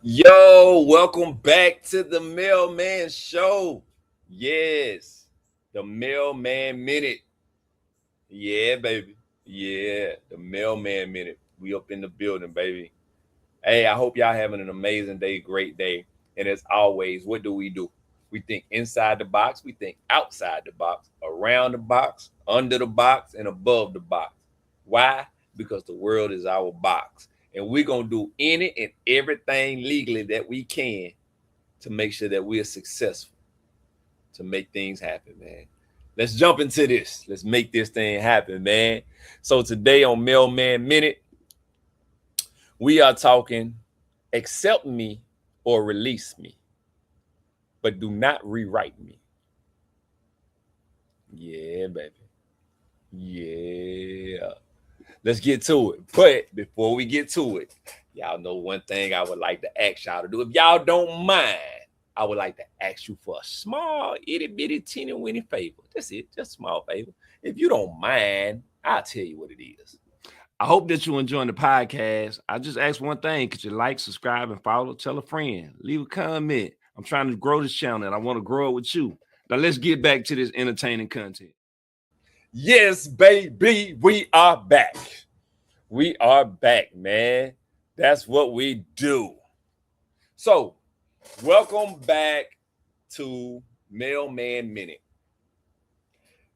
Yo, welcome back to the Mailman Show. Yes, the Mailman Minute. Yeah, baby. Yeah, the Mailman Minute. We up in the building, baby. Hey, I hope y'all having an amazing day, great day. And as always, what do? We think inside the box, we think outside the box, around the box, under the box, and above the box. Why? Because the world is our box. And we're going to do any and everything legally that we can to make sure that we are successful, to make things happen, man. Let's jump into this. Let's make this thing happen, man. So today on Mailman Minute, we are talking accept me or release me, but do not rewrite me. Yeah, baby. Yeah. Let's get to it. But before we get to it, y'all know one thing I would like to ask y'all to do. If y'all don't mind, I would like to ask you for a small, itty bitty, teeny weeny favor. That's it, just a small favor. If you don't mind, I'll tell you what it is. I hope that you're enjoying the podcast. I just ask one thing. Could you like, subscribe, and follow? Tell a friend. Leave a comment. I'm trying to grow this channel and I want to grow it with you. Now let's get back to this entertaining content. Yes, baby, we are back. We are back, man. That's what we do. So, welcome back to Mailman Minute.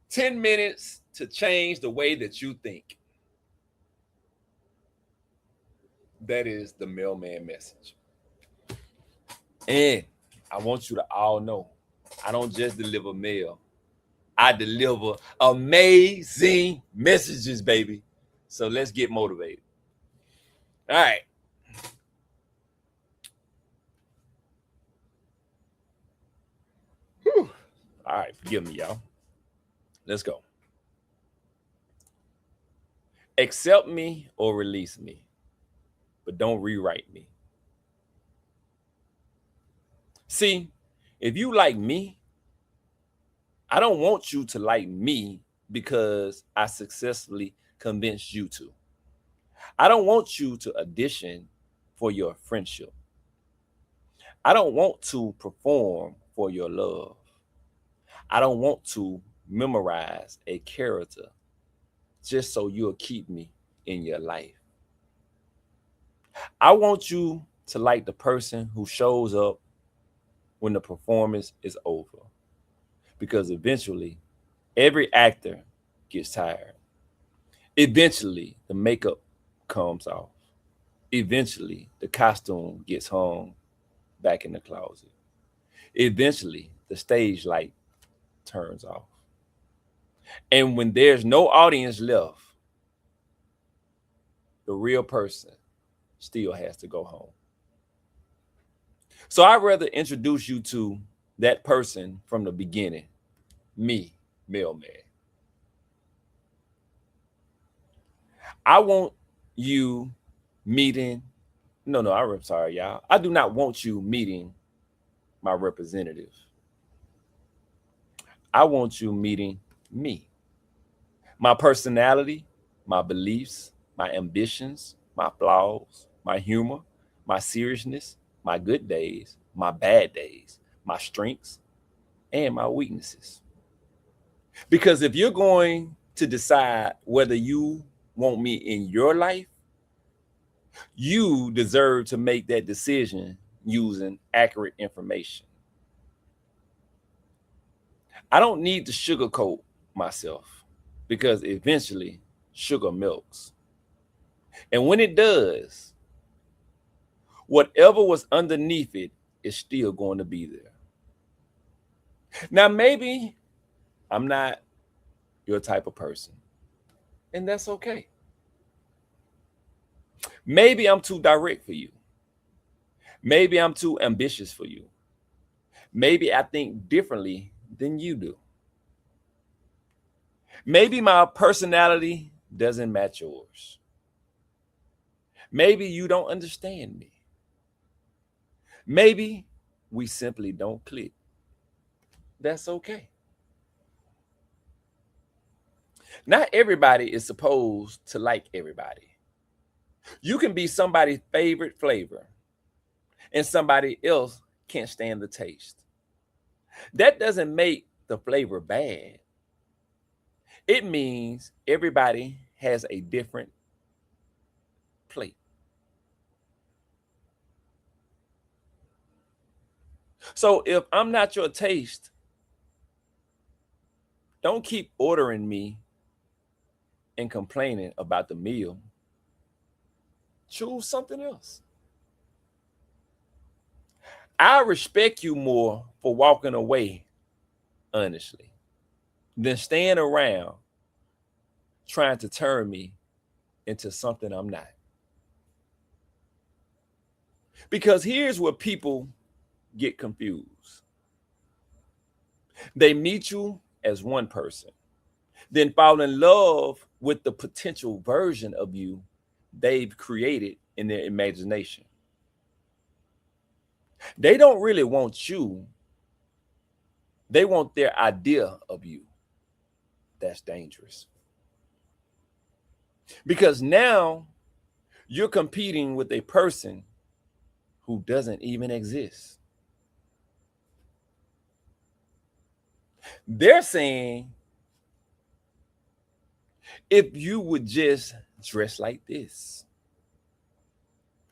10 minutes to change the way that you think. That is the mailman message. And I want you to all know I don't just deliver mail, I deliver amazing messages, baby. So let's get motivated. All right. Whew. All right. Forgive me, y'all. Let's go. Accept me or release me, but don't rewrite me. See, if you like me, I don't want you to like me because I successfully convinced you to. I don't want you to audition for your friendship. I don't want to perform for your love. I don't want to memorize a character just so you'll keep me in your life. I want you to like the person who shows up when the performance is over because eventually every actor gets tired. Eventually the makeup comes off. Eventually the costume gets hung back in the closet. Eventually the stage light turns off. And when there's no audience left, the real person still has to go home. So I'd rather introduce you to that person from the beginning, me, mailman. I want you meeting, I'm sorry, y'all. I do not want you meeting my representative. I want you meeting me, my personality, my beliefs, my ambitions, my flaws, my humor, my seriousness, my good days, my bad days, my strengths, and my weaknesses. Because if you're going to decide whether you want me in your life, you deserve to make that decision using accurate information. I don't need to sugarcoat myself because eventually sugar melts. And when it does, whatever was underneath it is still going to be there. Now, maybe I'm not your type of person, and that's okay. Maybe I'm too direct for you. Maybe I'm too ambitious for you. Maybe I think differently than you do. Maybe my personality doesn't match yours. Maybe you don't understand me. Maybe we simply don't click. That's okay. Not everybody is supposed to like everybody. You can be somebody's favorite flavor and somebody else can't stand the taste. That doesn't make the flavor bad. It means everybody has a different plate. So if I'm not your taste, don't keep ordering me and complaining about the meal. Choose something else. I respect you more for walking away, honestly, than staying around trying to turn me into something I'm not. Because here's where people get confused. They meet you as one person, then fall in love with the potential version of you they've created in their imagination. They don't really want you, they want their idea of you. That's dangerous. Because now you're competing with a person who doesn't even exist. They're saying, if you would just dress like this,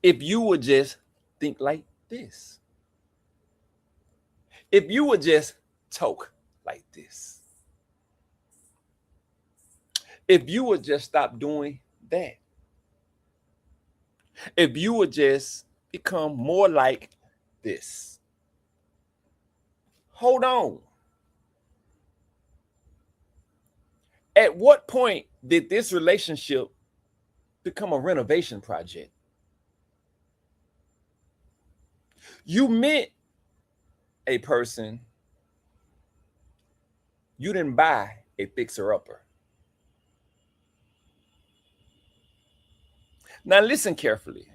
if you would just think like this, if you would just talk like this, if you would just stop doing that, if you would just become more like this. Hold on. At what point did this relationship become a renovation project? You met a person, you didn't buy a fixer-upper. Now listen carefully.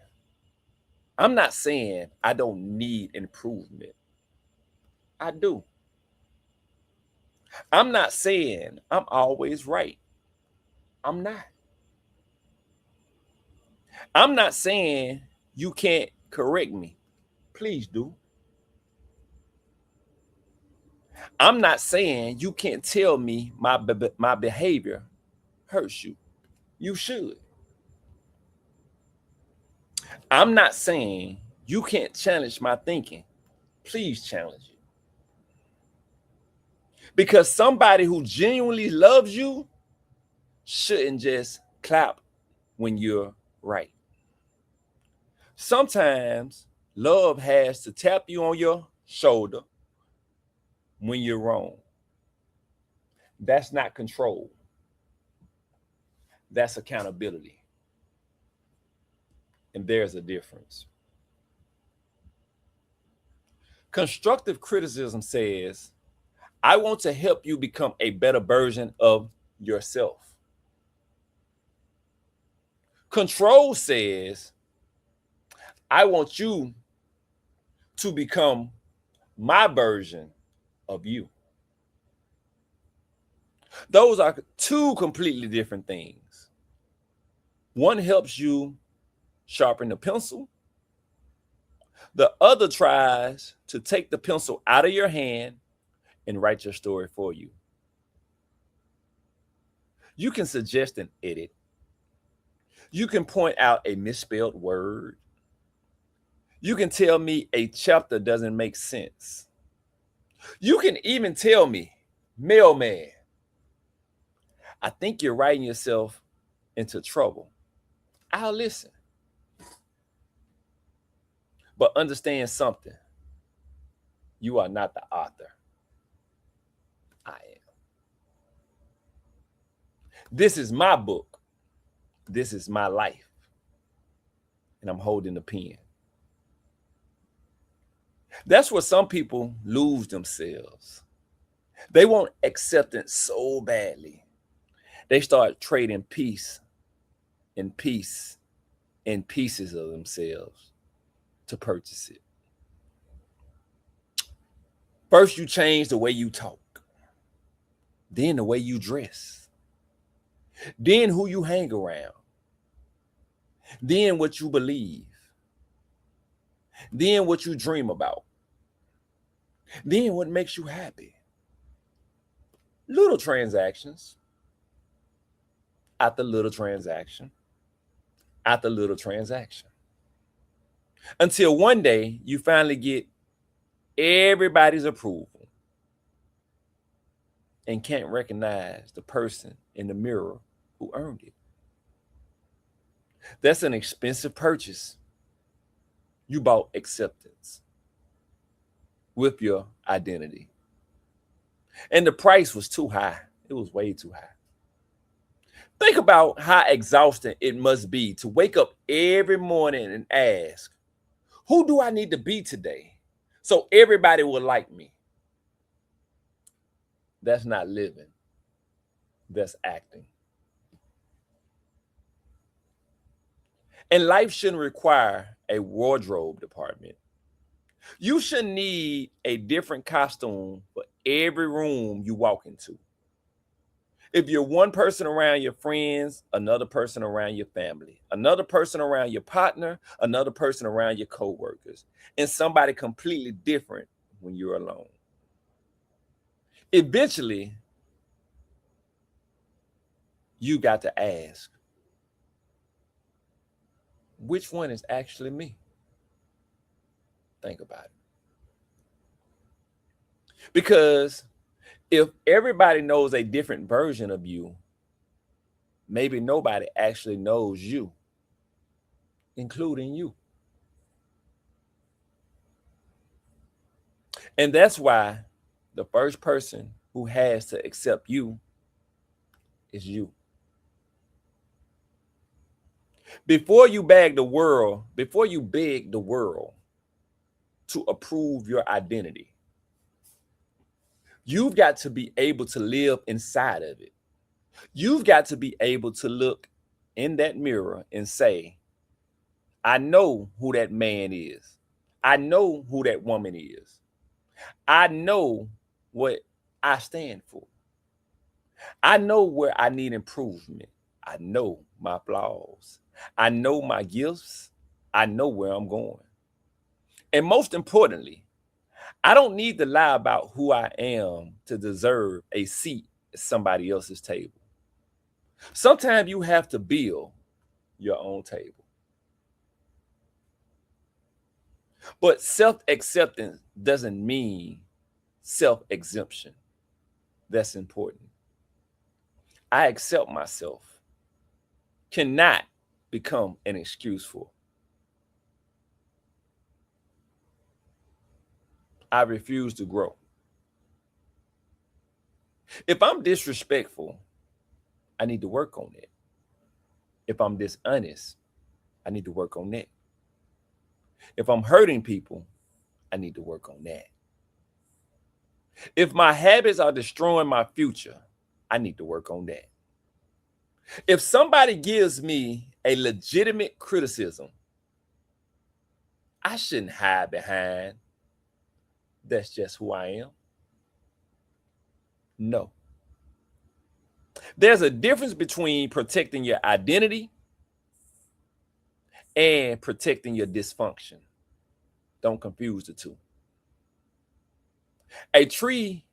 I'm not saying I don't need improvement. I do. I'm not saying I'm always right. I'm not. I'm not saying you can't correct me. Please do. I'm not saying you can't tell me my behavior hurts you. You should. I'm not saying you can't challenge my thinking. Please challenge it. Because somebody who genuinely loves you shouldn't just clap when you're right. Sometimes love has to tap you on your shoulder when you're wrong. That's not control, that's accountability. And there's a difference. Constructive criticism says, I want to help you become a better version of yourself. Control says, I want you to become my version of you. Those are two completely different things. One helps you sharpen the pencil, the other tries to take the pencil out of your hand and write your story for you. You can suggest an edit. You can point out a misspelled word. You can tell me a chapter doesn't make sense. You can even tell me, mailman, I think you're writing yourself into trouble. I'll listen. But understand something. You are not the author. I am. This is my book. This is my life. And I'm holding the pen. That's where some people lose themselves. They want acceptance so badly. They start trading peace and peace and pieces of themselves to purchase it. First, you change the way you talk, then the way you dress, then who you hang around, then what you believe, then what you dream about, then what makes you happy. Little transactions after little transaction after little transaction. Until one day you finally get everybody's approval and can't recognize the person in the mirror who earned it. That's an expensive purchase. You bought acceptance with your identity. And the price was too high. It was way too high. Think about how exhausting it must be to wake up every morning and ask, who do I need to be today so everybody will like me? That's not living. That's acting. And life shouldn't require a wardrobe department. You shouldn't need a different costume for every room you walk into. If you're one person around your friends, another person around your family, another person around your partner, another person around your coworkers, and somebody completely different when you're alone. Eventually, you got to ask, which one is actually me? Think about it. Because if everybody knows a different version of you, maybe nobody actually knows you, including you. And that's why the first person who has to accept you is you. Before you beg the world to approve your identity, you've got to be able to live inside of it. You've got to be able to look in that mirror and say, I know who that man is. I know who that woman is. I know what I stand for. I know where I need improvement. I know my flaws. I know my gifts. I know where I'm going. And most importantly, I don't need to lie about who I am to deserve a seat at somebody else's table. Sometimes you have to build your own table. But self-acceptance doesn't mean self-exemption. That's important. I accept myself cannot become an excuse for. I refuse to grow. If I'm disrespectful, I need to work on it. If I'm dishonest, I need to work on that. If I'm hurting people, I need to work on that. If my habits are destroying my future, I need to work on that. If somebody gives me a legitimate criticism, I shouldn't hide behind, that's just who I am. No. There's a difference between protecting your identity and protecting your dysfunction. Don't confuse the two. A tree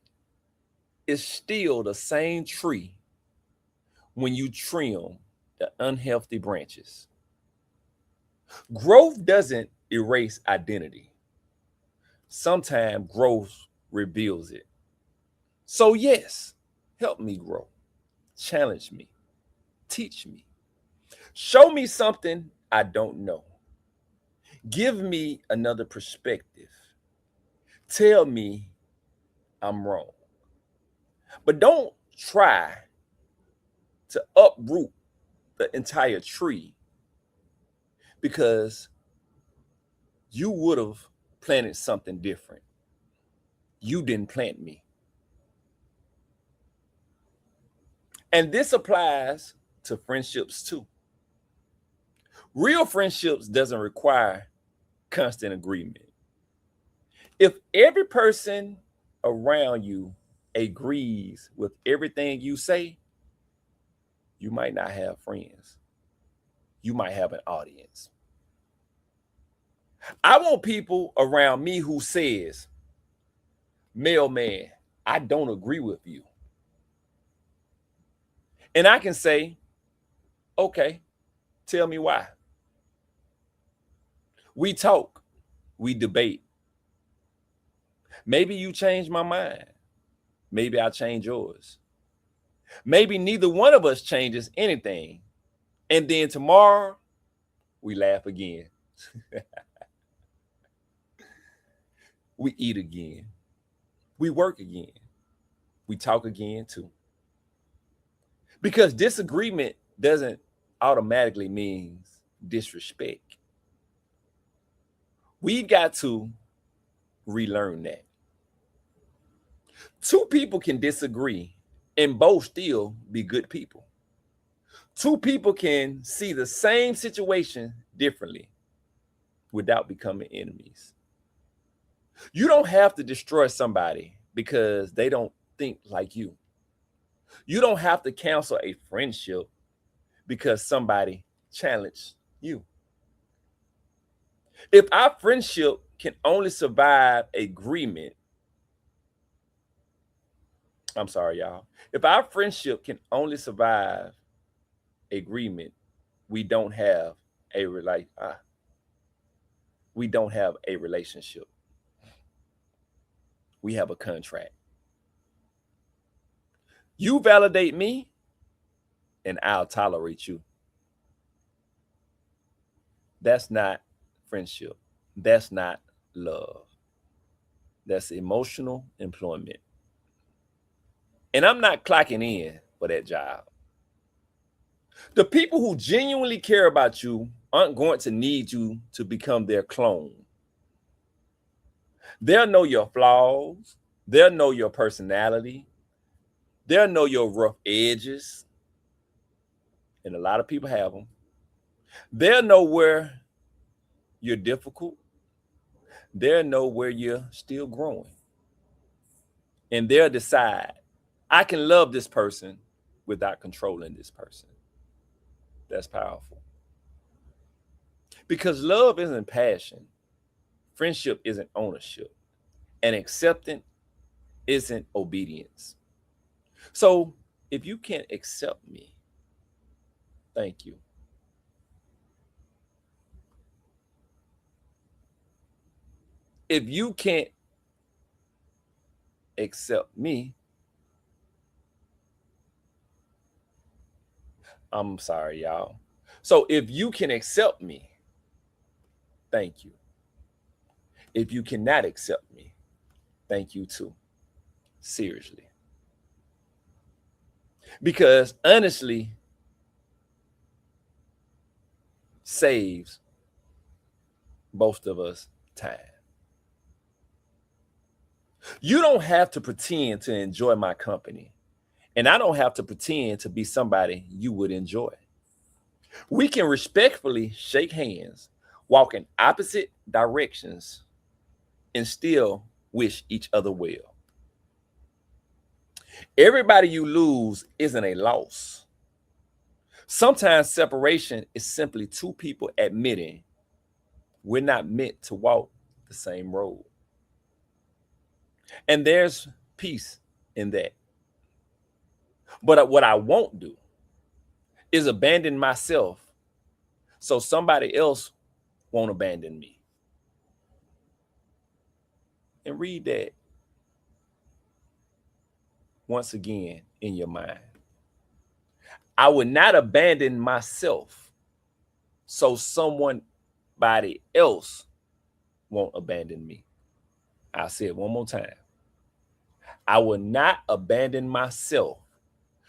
is still the same tree when you trim the unhealthy branches. Growth doesn't erase identity. Sometimes growth reveals it. So yes, help me grow. Challenge me. Teach me. Show me something I don't know. Give me another perspective. Tell me I'm wrong. But don't try to uproot the entire tree because you would have planted something different. You didn't plant me. And this applies to friendships too. Real friendships doesn't require constant agreement. If every person around you agrees with everything you say, you might not have friends. You might have an audience. I want people around me who says, mailman, I don't agree with you. And I can say, okay, tell me why. We talk, we debate. Maybe you change my mind. Maybe I change yours. Maybe neither one of us changes anything. And then tomorrow, we laugh again. We eat again. We work again. We talk again too. Because disagreement doesn't automatically means disrespect. We've got to relearn that. Two people can disagree and both still be good people. Two people can see the same situation differently without becoming enemies. You don't have to destroy somebody because they don't think like you. You don't have to cancel a friendship because somebody challenged you. If our friendship can only survive agreement, I'm sorry, y'all. If our friendship can only survive agreement, we don't have a we don't have a relationship. We have a contract. You validate me, and I'll tolerate you. That's not friendship. That's not love. That's emotional employment. And I'm not clocking in for that job. The people who genuinely care about you aren't going to need you to become their clone. They'll know your flaws. They'll know your personality. They'll know your rough edges. And a lot of people have them. They'll know where you're difficult. They'll know where you're still growing. And they'll decide, I can love this person without controlling this person. That's powerful. Because love isn't passion. Friendship isn't ownership. And acceptance isn't obedience. So if you can't accept me, thank you. If you can't accept me, I'm sorry, y'all. So if you can accept me, thank you. If you cannot accept me, thank you too. Seriously. Because honestly saves both of us time. You don't have to pretend to enjoy my company, and I don't have to pretend to be somebody you would enjoy. We can respectfully shake hands, walk in opposite directions, and still wish each other well. Everybody you lose isn't a loss. Sometimes separation is simply two people admitting we're not meant to walk the same road. And there's peace in that. But what I won't do is abandon myself so somebody else won't abandon me. And read that once again in your mind. I would not abandon myself so somebody else won't abandon me. I'll say it one more time. I will not abandon myself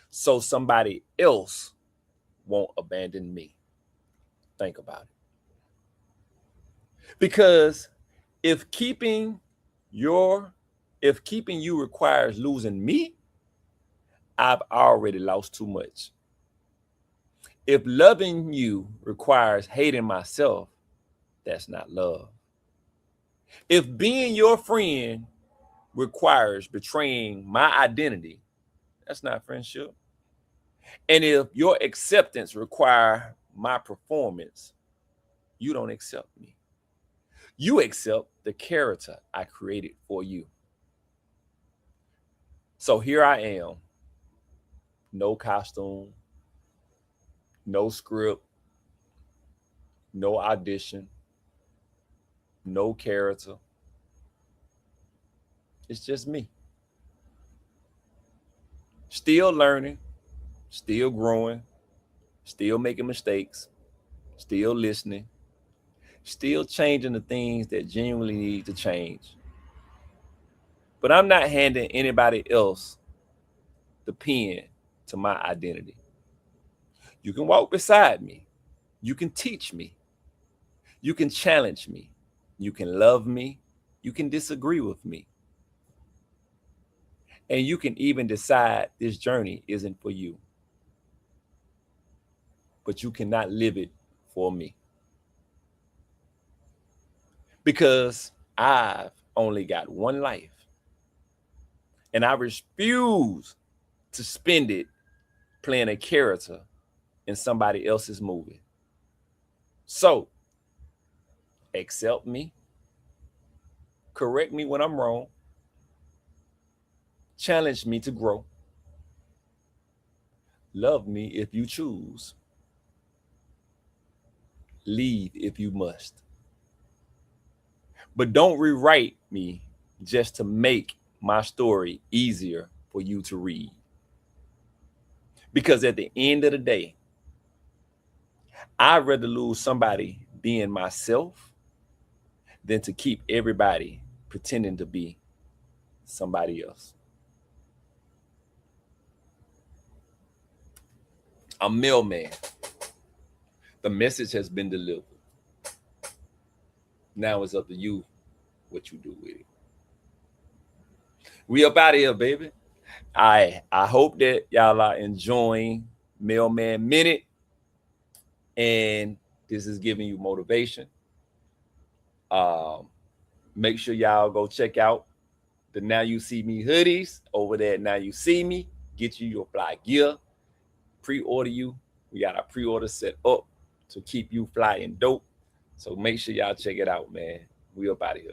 so somebody else won't abandon me. Think about it. Because if keeping you requires losing me, I've already lost too much. If loving you requires hating myself, that's not love. If being your friend requires betraying my identity, that's not friendship. And if your acceptance requires my performance, you don't accept me. You accept the character I created for you. So here I am, no costume, no script, no audition, no character. It's just me. Still learning, still growing, still making mistakes, still listening, still changing the things that genuinely need to change. But I'm not handing anybody else the pen to my identity. You can walk beside me. You can teach me. You can challenge me. You can love me. You can disagree with me. And you can even decide this journey isn't for you. But you cannot live it for me. Because I've only got one life. And I refuse to spend it playing a character in somebody else's movie. So, accept me, correct me when I'm wrong, challenge me to grow, love me if you choose, leave if you must. But don't rewrite me just to make my story easier for you to read. Because at the end of the day, I'd rather lose somebody being myself than to keep everybody pretending to be somebody else. I'm Mailman. The message has been delivered. Now it's up to you what you do with it. We up out of here, baby. I hope that y'all are enjoying Mailman Minute, and this is giving you motivation. Make sure y'all go check out the Now You See Me hoodies over there. Now You See Me, get you your fly gear. Pre-order you. We got our pre-order set up to keep you flying dope. So make sure y'all check it out, man. We up out of here.